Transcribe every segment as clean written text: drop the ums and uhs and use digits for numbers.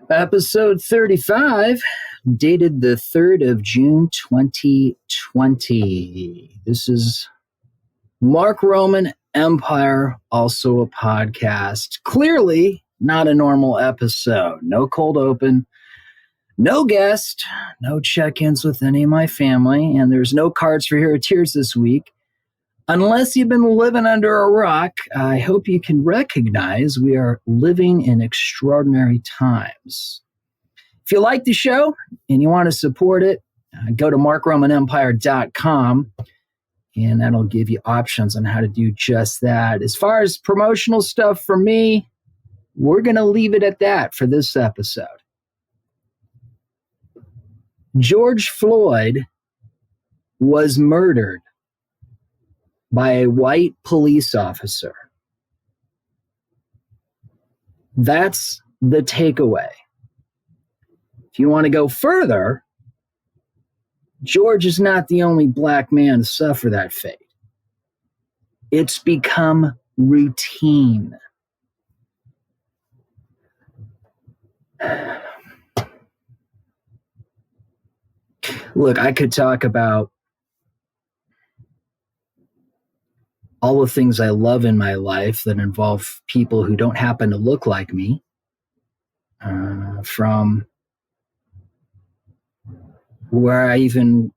Episode 35, dated the 3rd of June, 2020. This is Mark Roman Empire, also a podcast. Clearly not a normal episode. No cold open, no guest, no check-ins with any of my family, and there's no cards for Hero Tears this week. Unless you've been living under a rock, I hope you can recognize we are living in extraordinary times. If you like the show and you want to support it, go to markromanempire.com, and that'll give you options on how to do just that. As far as promotional stuff for me, we're going to leave it at that for this episode. George Floyd was murdered by a white police officer. That's the takeaway. If you want to go further, George is not the only black man to suffer that fate. It's become routine. Look, I could talk about all the things I love in my life that involve people who don't happen to look like me, from where I even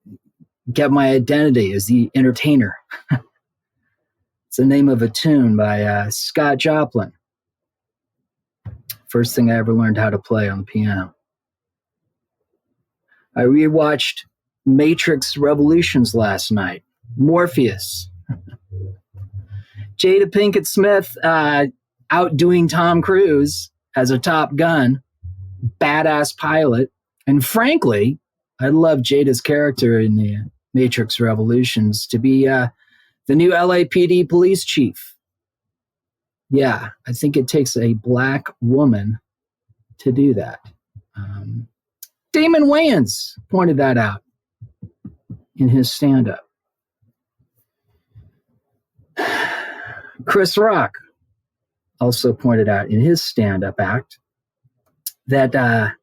get my identity as the entertainer. It's the name of a tune by Scott Joplin. First thing I ever learned how to play on the piano. I rewatched Matrix Revolutions last night. Morpheus. Jada Pinkett Smith outdoing Tom Cruise as a Top Gun, badass pilot. And frankly, I love Jada's character in the Matrix Revolutions to be the new LAPD police chief. Yeah, I think it takes a black woman to do that. Damon Wayans pointed that out in his stand-up. Chris Rock also pointed out in his stand-up act that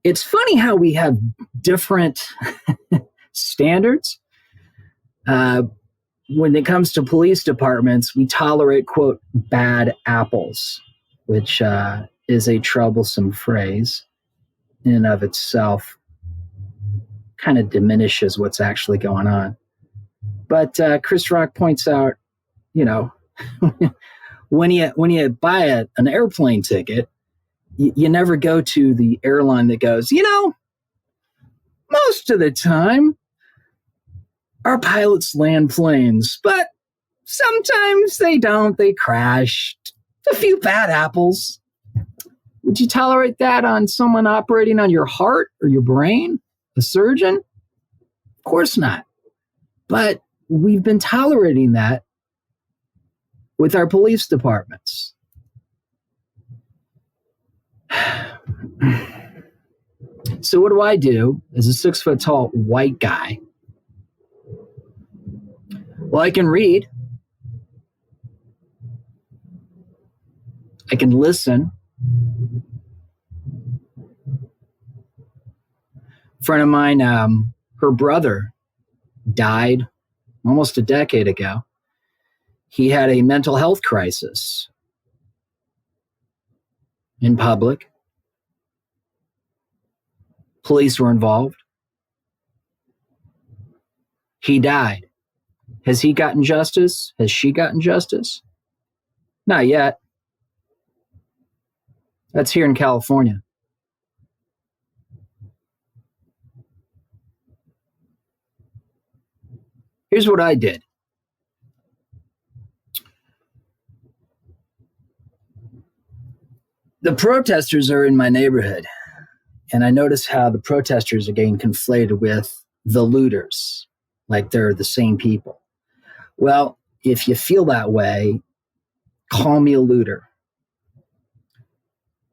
it's funny how we have different standards. When it comes to police departments, we tolerate, quote, bad apples, which is a troublesome phrase in and of itself. Kind of diminishes what's actually going on. But Chris Rock points out, you know, when you buy an airplane ticket, you never go to the airline that goes, you know, most of the time our pilots land planes, but sometimes they don't. They crash. A few bad apples. Would you tolerate that on someone operating on your heart or your brain? A surgeon? Of course not. But we've been tolerating that with our police departments. So what do I do as a 6-foot-tall white guy? Well, I can read. I can listen. A friend of mine, her brother died almost a decade ago. He had a mental health crisis in public. Police were involved. He died. Has he gotten justice? Has she gotten justice? Not yet. That's here in California. Here's what I did. The protesters are in my neighborhood, and I notice how the protesters are getting conflated with the looters, like they're the same people. Well, if you feel that way, call me a looter,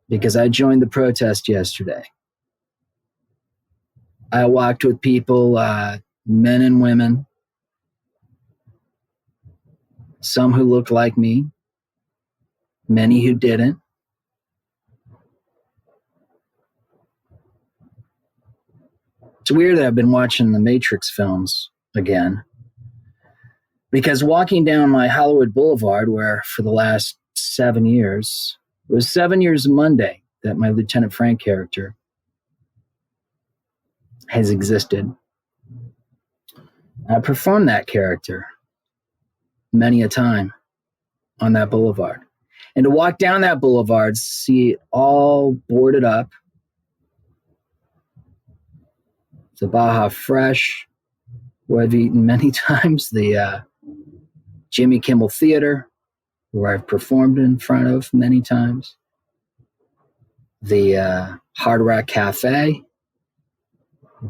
because I joined the protest yesterday. I walked with people, men and women, some who looked like me, many who didn't. It's weird that I've been watching the Matrix films again, because walking down my Hollywood Boulevard, where for the last 7 years, it was 7 years Monday that my Lieutenant Frank character has existed. I performed that character many a time on that boulevard. And to walk down that boulevard, see it all boarded up. The Baja Fresh, where I've eaten many times. The Jimmy Kimmel Theater, where I've performed in front of many times. The Hard Rock Cafe,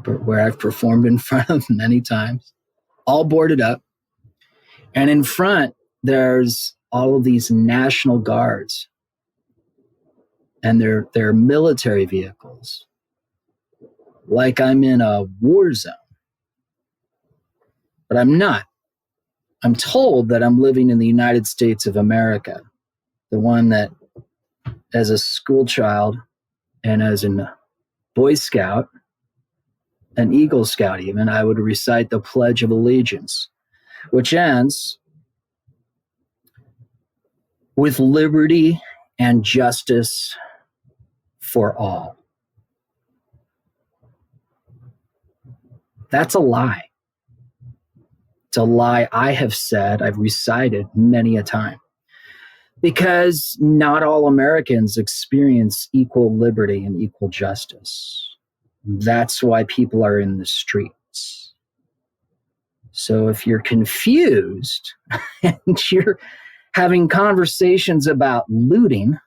where I've performed in front of many times. All boarded up. And in front, there's all of these National Guards and their military vehicles, like I'm in a war zone. But I'm not. I'm told that I'm living in the United States of America, the one that, as a school child and as a Boy Scout, an Eagle Scout even, I would recite the Pledge of Allegiance, which ends with liberty and justice for all. That's a lie. It's a lie I have said, I've recited many a time. Because not all Americans experience equal liberty and equal justice. That's why people are in the streets. So if you're confused and you're having conversations about looting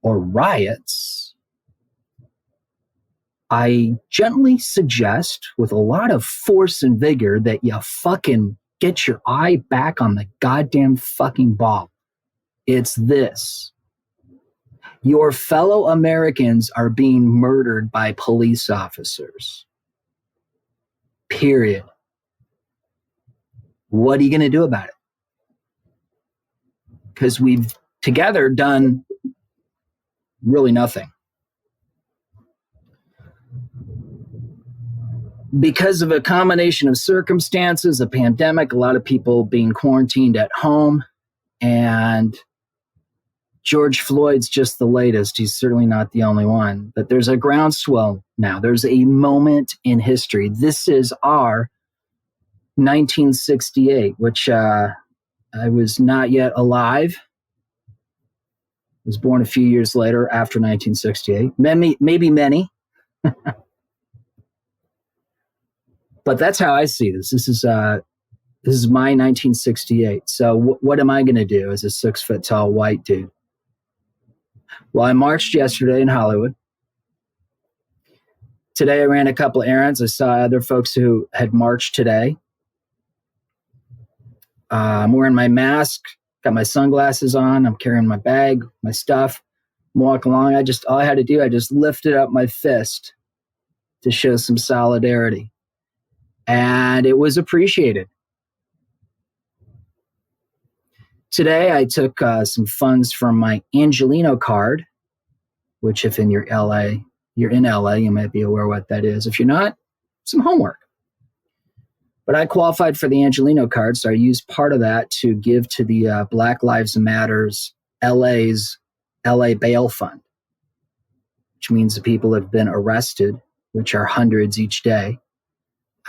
or riots, I gently suggest, with a lot of force and vigor, that you fucking get your eye back on the goddamn fucking ball. It's this. Your fellow Americans are being murdered by police officers. Period. What are you going to do about it? Because we've together done really nothing. Because of a combination of circumstances, a pandemic, a lot of people being quarantined at home, and George Floyd's just the latest. He's certainly not the only one. But there's a groundswell now. There's a moment in history. This is our 1968, which I was not yet alive. I was born a few years later after 1968. Maybe many. But that's how I see this. This is my 1968. So what am I going to do as a 6 foot tall white dude? Well, I marched yesterday in Hollywood. Today I ran a couple of errands. I saw other folks who had marched today. I'm wearing my mask, got my sunglasses on. I'm carrying my bag, my stuff. I'm walking along. All I had to do, I just lifted up my fist to show some solidarity. And it was appreciated. Today, I took some funds from my Angelino card, which if you're in LA, you might be aware what that is. If you're not, some homework. But I qualified for the Angelino card, so I used part of that to give to the Black Lives Matter's LA Bail Fund, which means the people have been arrested, which are hundreds each day.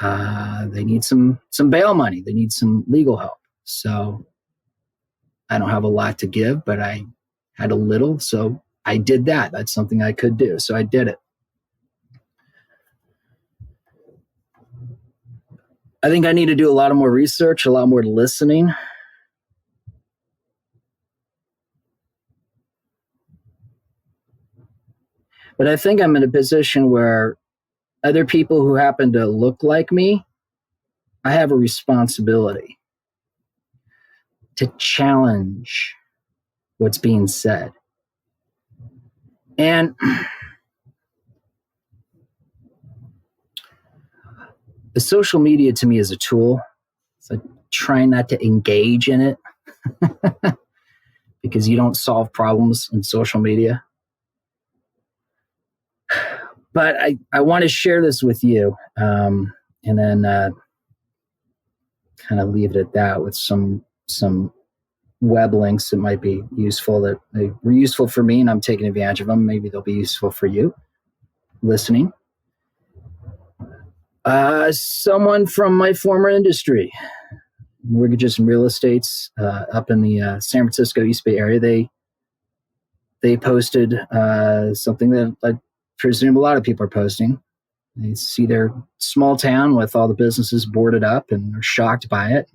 They need some bail money. They need some legal help. So I don't have a lot to give, but I had a little. So I did that. That's something I could do. So I did it. I think I need to do a lot of more research, a lot more listening. But I think I'm in a position where other people who happen to look like me, I have a responsibility to challenge what's being said. And the social media to me is a tool. So I try not to engage in it because you don't solve problems in social media. But I want to share this with you, and then kind of leave it at that with some web links that might be useful, that they were useful for me and I'm taking advantage of them. Maybe they'll be useful for you listening. Someone from my former industry, mortgages and real estates, up in the San Francisco East Bay area, they posted something that I presume a lot of people are posting. They see their small town with all the businesses boarded up and they're shocked by it.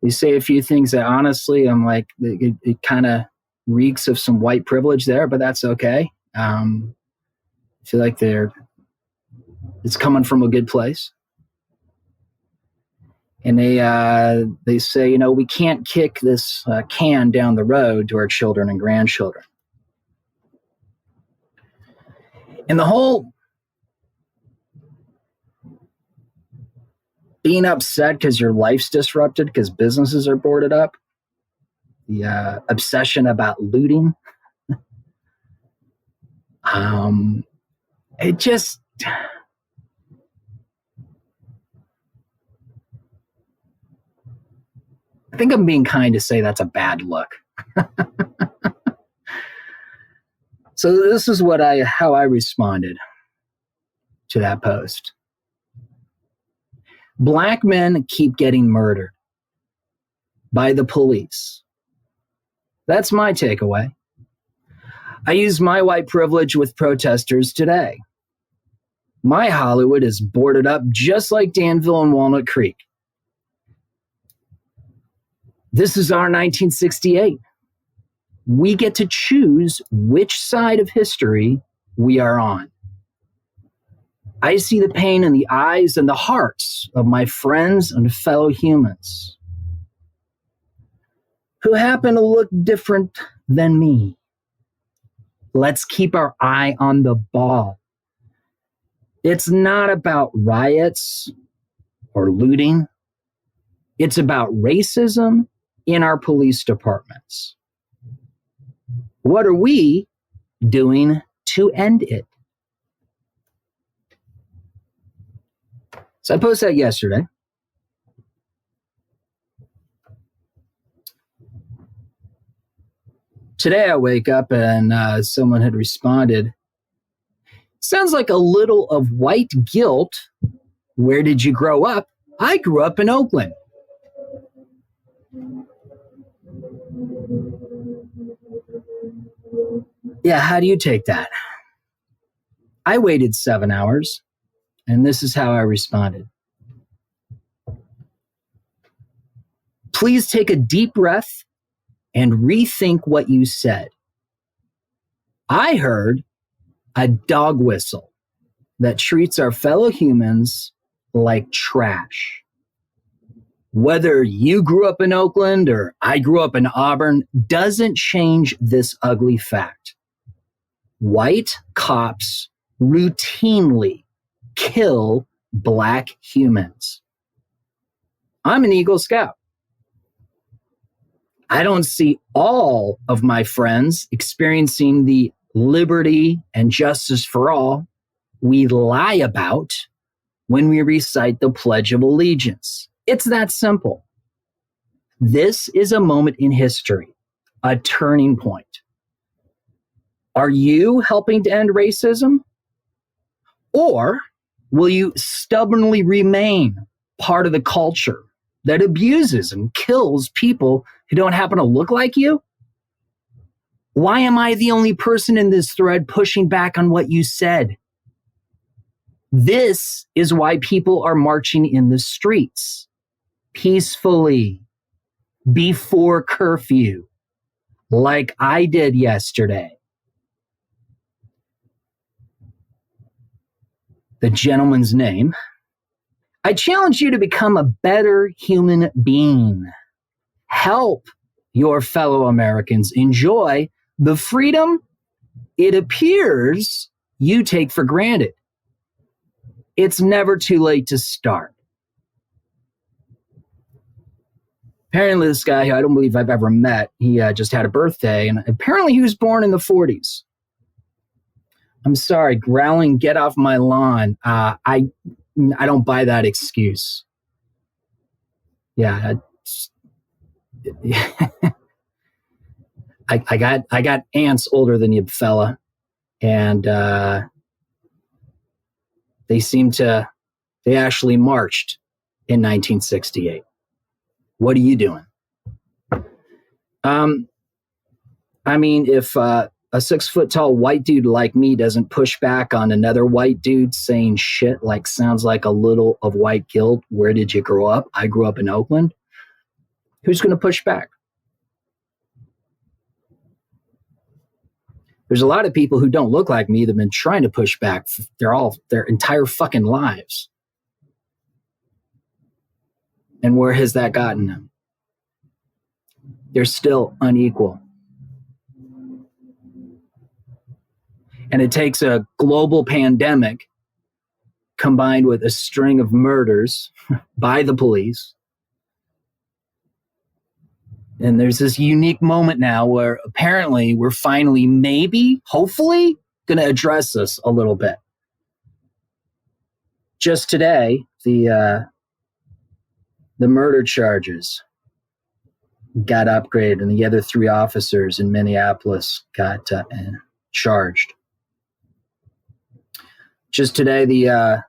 They say a few things that honestly, I'm like, it kind of reeks of some white privilege there, but that's okay. I feel like it's coming from a good place. And they say, we can't kick this can down the road to our children and grandchildren. And the whole being upset because your life's disrupted because businesses are boarded up, the obsession about looting, it just... I think I'm being kind to say that's a bad look. So this is how I responded to that post. Black men keep getting murdered by the police. That's my takeaway. I use my white privilege with protesters today. My Hollywood is boarded up just like Danville and Walnut Creek. This is our 1968. We get to choose which side of history we are on. I see the pain in the eyes and the hearts of my friends and fellow humans who happen to look different than me. Let's keep our eye on the ball. It's not about riots or looting. It's about racism in our police departments. What are we doing to end it? So I posted that yesterday. Today I wake up and someone had responded, sounds like a little of white guilt. Where did you grow up? I grew up in Oakland. Yeah, how do you take that? I waited 7 hours, and this is how I responded. Please take a deep breath and rethink what you said. I heard a dog whistle that treats our fellow humans like trash. Whether you grew up in Oakland or I grew up in Auburn doesn't change this ugly fact. White cops routinely kill Black humans. I'm an Eagle Scout. I don't see all of my friends experiencing the liberty and justice for all we lie about when we recite the Pledge of Allegiance. It's that simple. This is a moment in history, a turning point. Are you helping to end racism? Or will you stubbornly remain part of the culture that abuses and kills people who don't happen to look like you? Why am I the only person in this thread pushing back on what you said? This is why people are marching in the streets peacefully before curfew, like I did yesterday. The gentleman's name. I challenge you to become a better human being. Help your fellow Americans enjoy the freedom it appears you take for granted. It's never too late to start. Apparently this guy, who I don't believe I've ever met, he just had a birthday, and apparently he was born in the 40s. I'm sorry, growling, get off my lawn. I don't buy that excuse. Yeah. I got aunts older than you, fella. And they actually marched in 1968. What are you doing? I mean, if a 6 foot tall white dude like me doesn't push back on another white dude saying shit like sounds like a little of white guilt, where did you grow up? I grew up in Oakland. Who's going to push back? There's a lot of people who don't look like me that have been trying to push back their entire fucking lives. And where has that gotten them? They're still unequal. And it takes a global pandemic combined with a string of murders by the police. And there's this unique moment now where apparently we're finally, maybe, hopefully, going to address this a little bit. Just today, the murder charges got upgraded, and the other 3 officers in Minneapolis got charged. Just today, the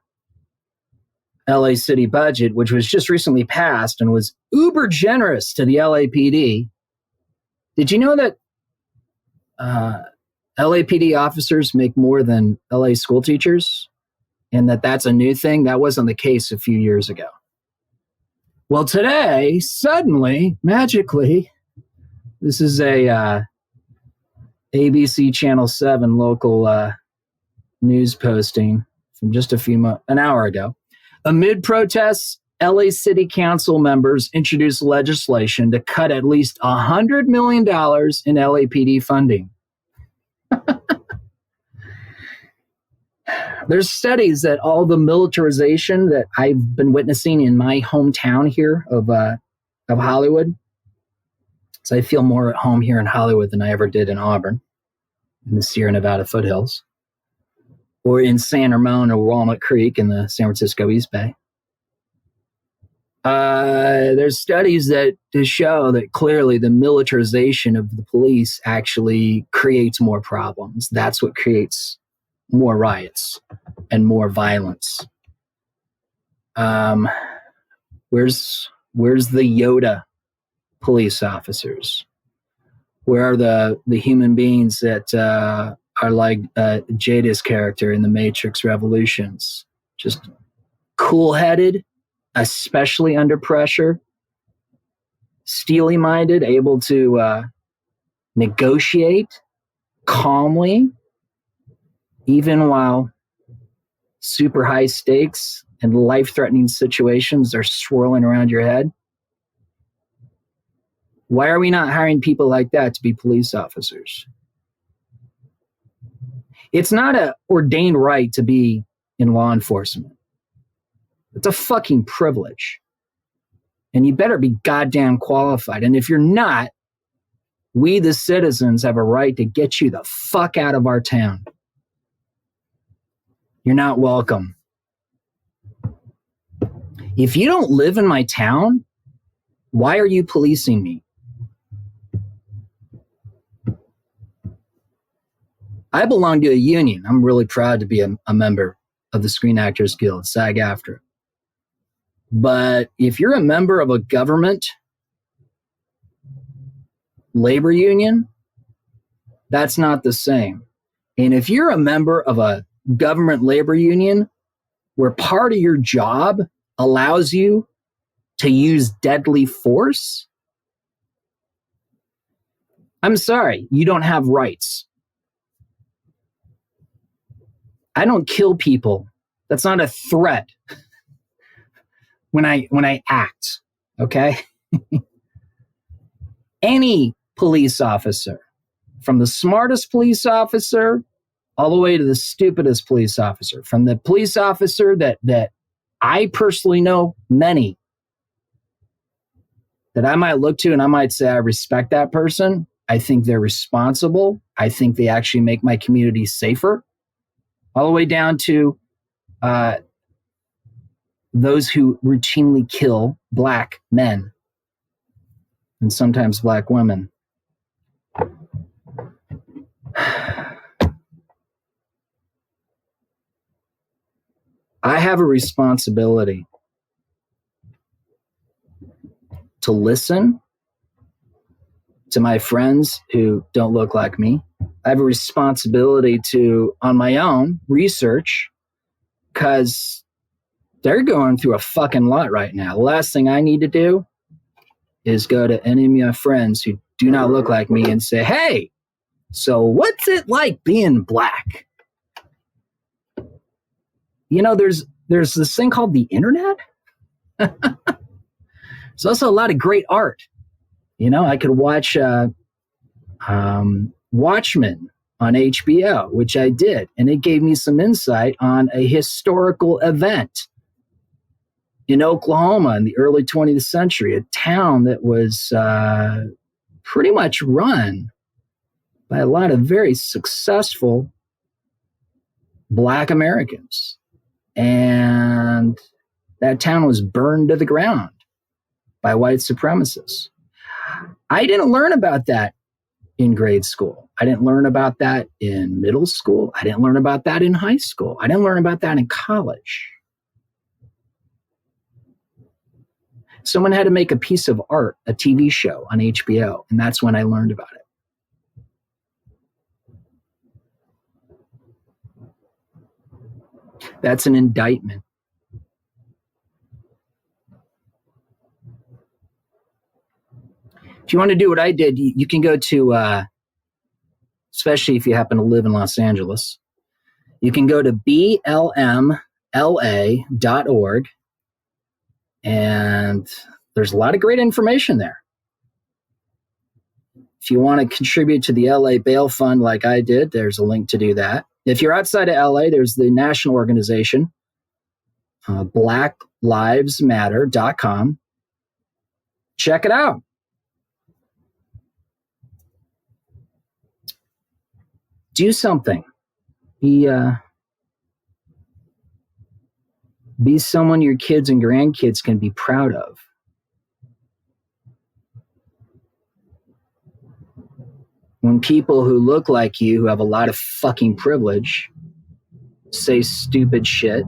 LA city budget, which was just recently passed and was uber generous to the LAPD. Did you know that LAPD officers make more than LA school teachers? And that's a new thing? That wasn't the case a few years ago. Well, today, suddenly, magically, this is a ABC Channel 7 local news posting from just an hour ago. Amid protests, LA City Council members introduced legislation to cut at least $100 million in LAPD funding. There's studies that all the militarization that I've been witnessing in my hometown here of Hollywood, so I feel more at home here in Hollywood than I ever did in Auburn, in the Sierra Nevada foothills, or in San Ramon or Walnut Creek in the San Francisco East Bay. There's studies that show that clearly the militarization of the police actually creates more problems. That's what creates more riots and more violence. Where's the Yoda police officers? Where are the human beings that are like Jada's character in the Matrix Revolutions? Just cool-headed, especially under pressure, steely-minded, able to negotiate calmly, even while super high stakes and life-threatening situations are swirling around your head. Why are we not hiring people like that to be police officers? It's not an ordained right to be in law enforcement. It's a fucking privilege. And you better be goddamn qualified. And if you're not, we the citizens have a right to get you the fuck out of our town. You're not welcome. If you don't live in my town, why are you policing me? I belong to a union. I'm really proud to be a member of the Screen Actors Guild, SAG-AFTRA. But if you're a member of a government labor union, that's not the same. And if you're a member of a government labor union where part of your job allows you to use deadly force, I'm sorry, you don't have rights. I don't kill people. That's not a threat when I act, okay? Any police officer, from the smartest police officer all the way to the stupidest police officer, from the police officer that I personally know many, that I might look to and I might say, I respect that person. I think they're responsible. I think they actually make my community safer, all the way down to those who routinely kill Black men and sometimes Black women. I have a responsibility to listen to my friends who don't look like me. I have a responsibility to, on my own, research, because they're going through a fucking lot right now. The last thing I need to do is go to any of my friends who do not look like me and say, hey, so what's it like being Black? You know, there's this thing called the internet. There's also a lot of great art. You know, I could watch Watchmen on HBO, which I did, and it gave me some insight on a historical event in Oklahoma in the early 20th century, a town that was pretty much run by a lot of very successful Black Americans. And that town was burned to the ground by white supremacists. I didn't learn about that in grade school. I didn't learn about that in middle school. I didn't learn about that in high school. I didn't learn about that in college. Someone had to make a piece of art, a TV show on HBO, and that's when I learned about it. That's an indictment. If you want to do what I did, you can go to, especially if you happen to live in Los Angeles, you can go to blmla.org, and there's a lot of great information there. If you want to contribute to the LA Bail Fund like I did, there's a link to do that. If you're outside of LA, there's the national organization, blacklivesmatter.com. Check it out. Do something. Be someone your kids and grandkids can be proud of. When people who look like you, who have a lot of fucking privilege, say stupid shit,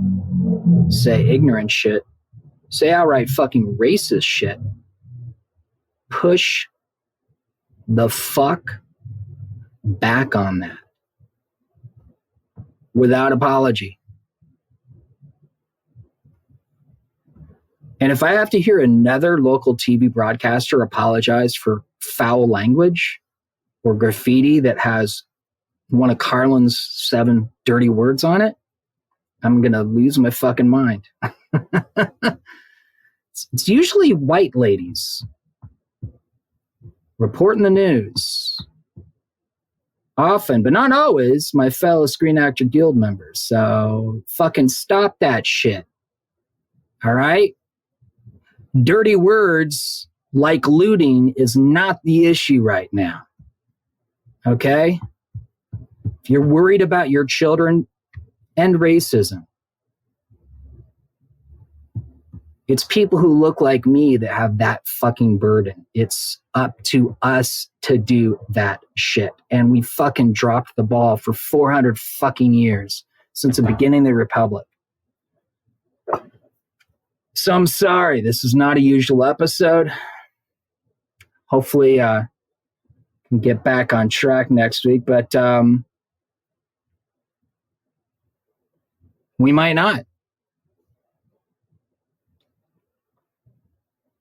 say ignorant shit, say outright fucking racist shit, push the fuck back on that without apology. And if I have to hear another local TV broadcaster apologize for foul language or graffiti that has one of Carlin's 7 dirty words on it, I'm going to lose my fucking mind. It's usually white ladies reporting the news. Often, but not always, my fellow Screen Actor Guild members. So fucking stop that shit. All right? Dirty words like looting is not the issue right now. Okay? If you're worried about your children and racism, it's people who look like me that have that fucking burden. It's up to us to do that shit. And we fucking dropped the ball for 400 fucking years since the beginning of the Republic. So I'm sorry, this is not a usual episode. Hopefully, can get back on track next week, but we might not.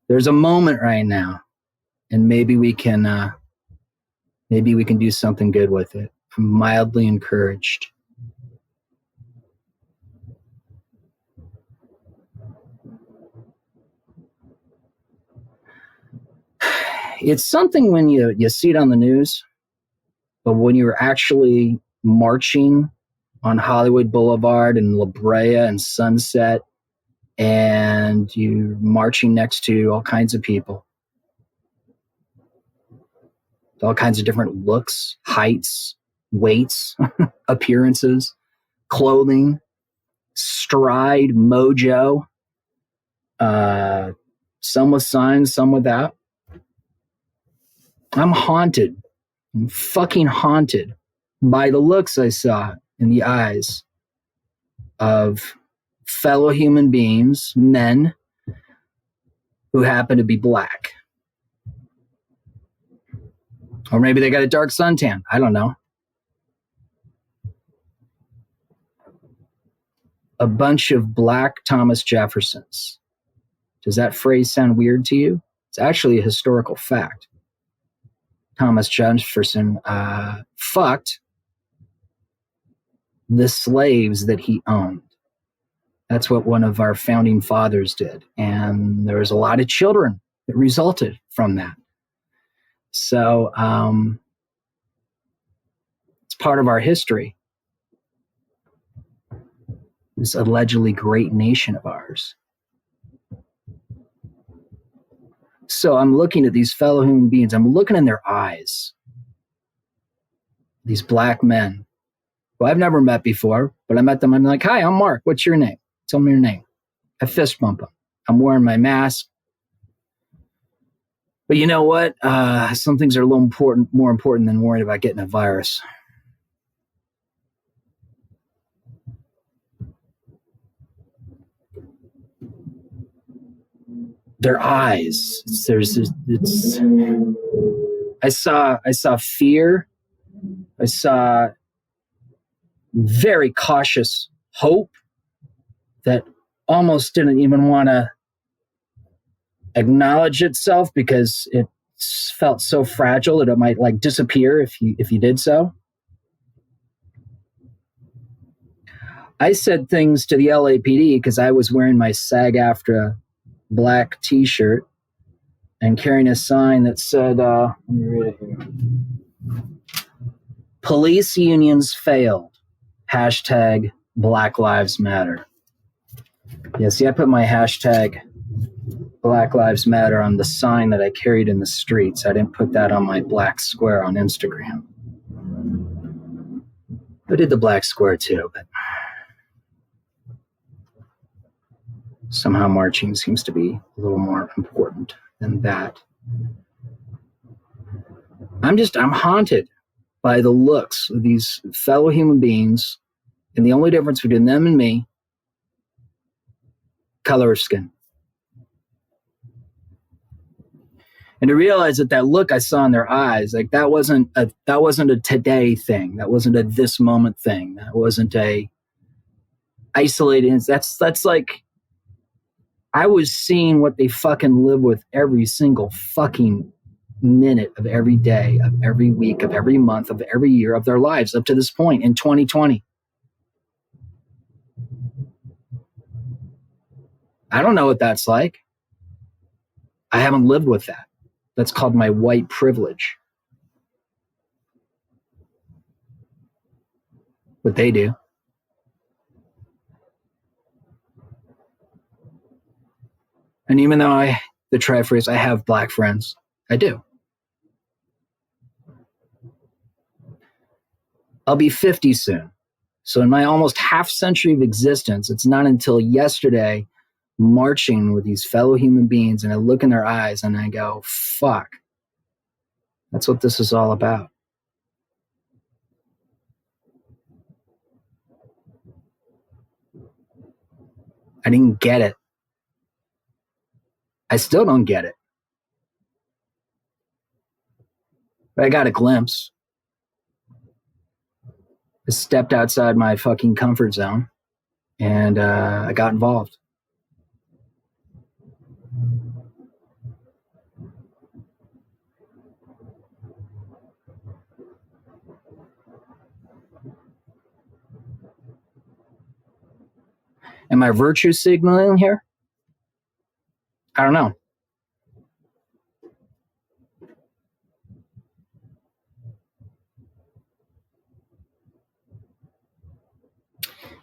There's a moment right now, and maybe we can do something good with it. I'm mildly encouraged. It's something when you see it on the news, but when you're actually marching on Hollywood Boulevard and La Brea and Sunset, and you're marching next to all kinds of people, all kinds of different looks, heights, weights, appearances, clothing, stride, mojo. Some with signs, some without. I'm haunted. I'm fucking haunted by the looks I saw in the eyes of fellow human beings, men who happen to be black. Or maybe they got a dark suntan. I don't know. A bunch of black Thomas Jeffersons. Does that phrase sound weird to you? It's actually a historical fact. Thomas Jefferson fucked the slaves that he owned. That's what one of our founding fathers did. And there was a lot of children that resulted from that. So it's part of our history. This allegedly great nation of ours. So I'm looking at these fellow human beings. I'm looking in their eyes. These black men who I've never met before, but I met them. I'm like, hi, I'm Mark. What's your name? Tell me your name. I fist bump them. I'm wearing my mask. But you know what? Some things are a little more important than worrying about getting a virus. Their eyes. I saw fear. I saw very cautious hope that almost didn't even want to acknowledge itself because it felt so fragile that it might like disappear if you did so. I said things to the LAPD because I was wearing my SAG-AFTRA black t-shirt and carrying a sign that said, let me read it here. Police unions failed. Hashtag Black Lives Matter. Yeah, see, I put my hashtag Black Lives Matter on the sign that I carried in the streets. I didn't put that on my black square on Instagram. I did the black square too, but somehow marching seems to be a little more important than that. I'm haunted by the looks of these fellow human beings, and the only difference between them and me, color of skin. And to realize that look I saw in their eyes, like that wasn't a today thing. That wasn't a this moment thing. That wasn't a isolated. That's like I was seeing what they fucking live with every single fucking minute of every day, of every week, of every month, of every year of their lives up to this point in 2020. I don't know what that's like. I haven't lived with that. That's called my white privilege. What they do. And even though the try phrase, I have black friends, I do. I'll be 50 soon. So in my almost half century of existence, it's not until yesterday marching with these fellow human beings and I look in their eyes and I go, fuck, that's what this is all about. I didn't get it. I still don't get it. But I got a glimpse. I stepped outside my fucking comfort zone and I got involved. Am I virtue signaling here? I don't know.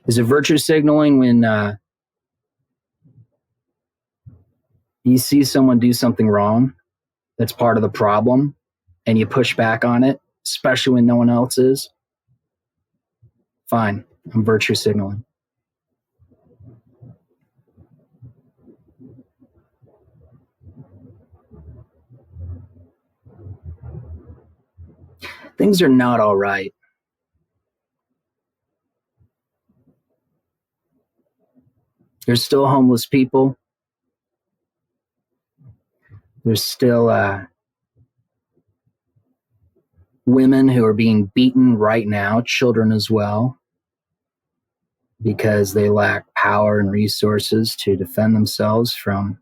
Is it virtue signaling when you see someone do something wrong that's part of the problem and you push back on it, especially when no one else is, fine. I'm virtue signaling. Things are not all right. There's still homeless people. There's still women who are being beaten right now, children as well, because they lack power and resources to defend themselves from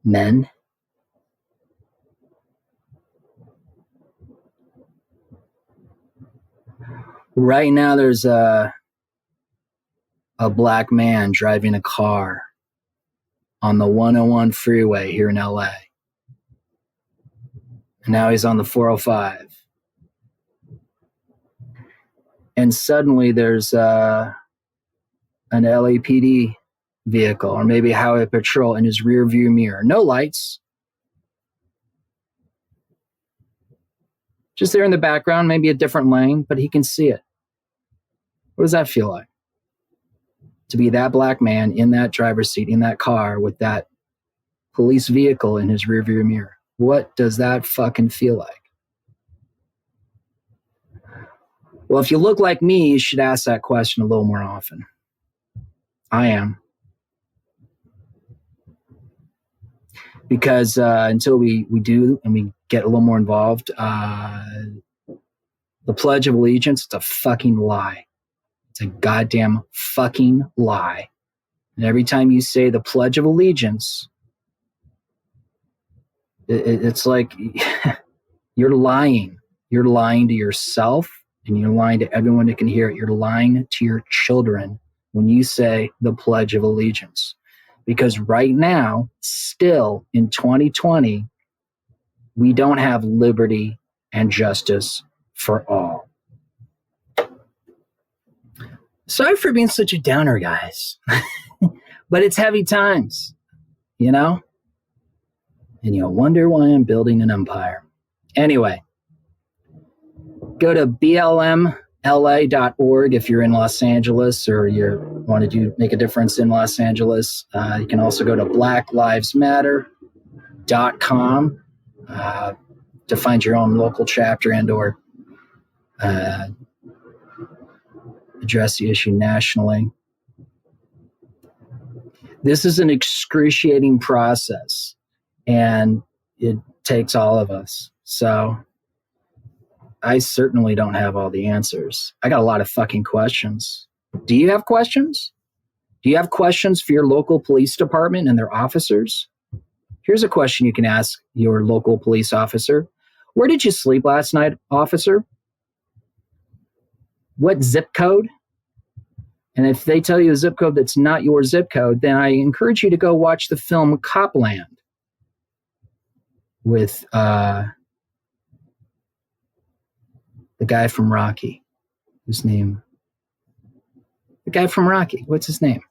men. Right now, there's a black man driving a car on the 101 freeway here in LA. And now he's on the 405. And suddenly there's an LAPD vehicle or maybe highway patrol in his rear view mirror. No lights. Just there in the background, maybe a different lane, but he can see it. What does that feel like? To be that black man in that driver's seat, in that car with that police vehicle in his rearview mirror. What does that fucking feel like? Well, if you look like me, you should ask that question a little more often. I am. Because until we do and we get a little more involved, the Pledge of Allegiance, it's a fucking lie. It's a goddamn fucking lie. And every time you say the Pledge of Allegiance, it's like you're lying. You're lying to yourself and you're lying to everyone that can hear it. You're lying to your children when you say the Pledge of Allegiance. Because right now, still in 2020, we don't have liberty and justice for all. Sorry for being such a downer, guys. But it's heavy times, you know? And you'll wonder why I'm building an empire. Anyway, go to blmla.org if you're in Los Angeles or you want to make a difference in Los Angeles. You can also go to blacklivesmatter.com to find your own local chapter and or address the issue nationally. This is an excruciating process, and it takes all of us. So I certainly don't have all the answers. I got a lot of fucking questions. Do you have questions? Do you have questions for your local police department and their officers? Here's a question you can ask your local police officer. Where did you sleep last night, officer? What zip code? And if they tell you a zip code that's not your zip code, then I encourage you to go watch the film Copland with the guy from Rocky. Whose name? The guy from Rocky. What's his name?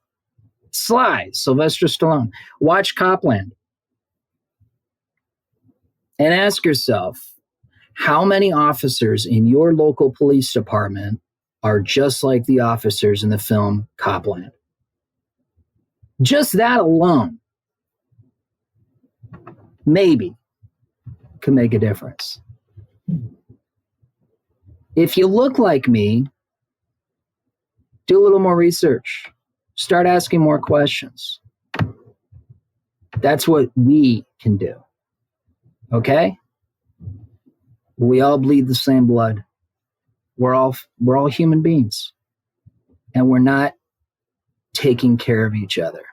Sylvester Stallone. Watch Copland. And ask yourself, how many officers in your local police department are just like the officers in the film Copland? Just that alone, maybe, could make a difference. If you look like me, do a little more research. Start asking more questions. That's what we can do. Okay? We all bleed the same blood. We're all human beings. And we're not taking care of each other.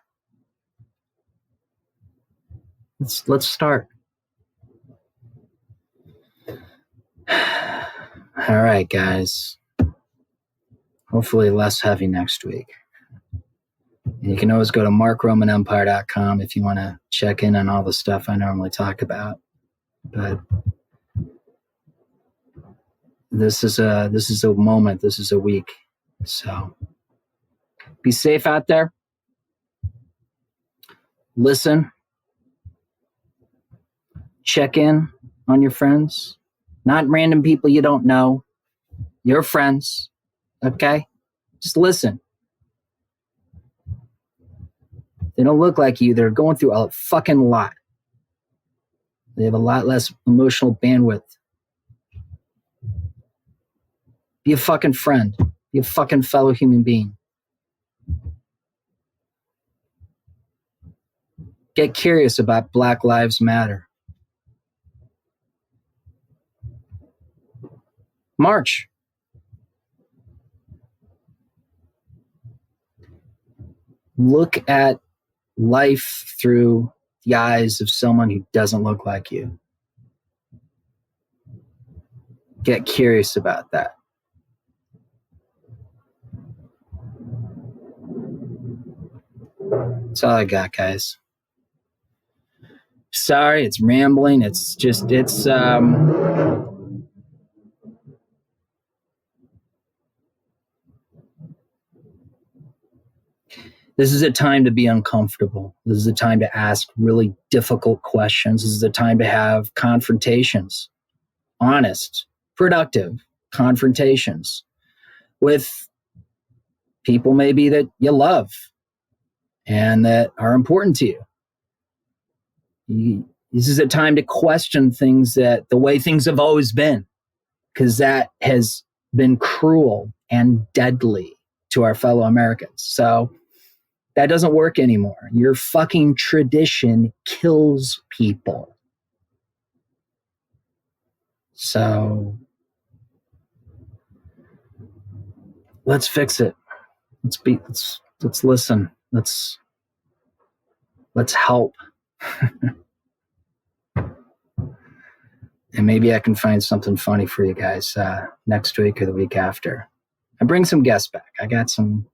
Let's start. All right, guys. Hopefully less heavy next week. And you can always go to markromanempire.com if you want to check in on all the stuff I normally talk about. But this is a moment. This is a week. So be safe out there. Listen. Check in. on your friends, not random people you don't know, your friends, okay? Just listen. They don't look like you. They're going through a fucking lot. They have a lot less emotional bandwidth. Be a fucking friend. Be a fucking fellow human being. Get curious about Black Lives Matter. March. Look at life through the eyes of someone who doesn't look like you. Get curious about that. That's all I got, guys. Sorry, it's rambling. It's this is a time to be uncomfortable. This is a time to ask really difficult questions. This is a time to have confrontations, honest, productive confrontations with people maybe that you love and that are important to you. This is a time to question things that the way things have always been, because that has been cruel and deadly to our fellow Americans. So that doesn't work anymore. Your fucking tradition kills people. So let's fix it. Let's listen. Let's help. And maybe I can find something funny for you guys next week or the week after. I bring some guests back. I got some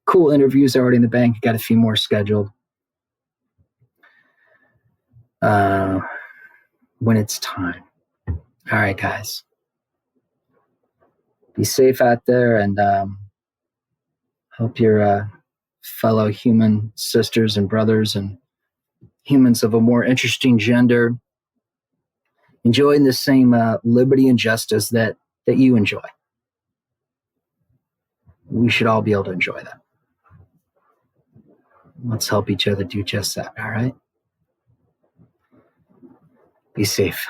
cool interviews already in the bank. Got a few more scheduled. When it's time. All right, guys. Be safe out there, and hope your fellow human sisters and brothers and humans of a more interesting gender enjoying the same liberty and justice that you enjoy. We should all be able to enjoy that. Let's help each other do just that, all right? Be safe.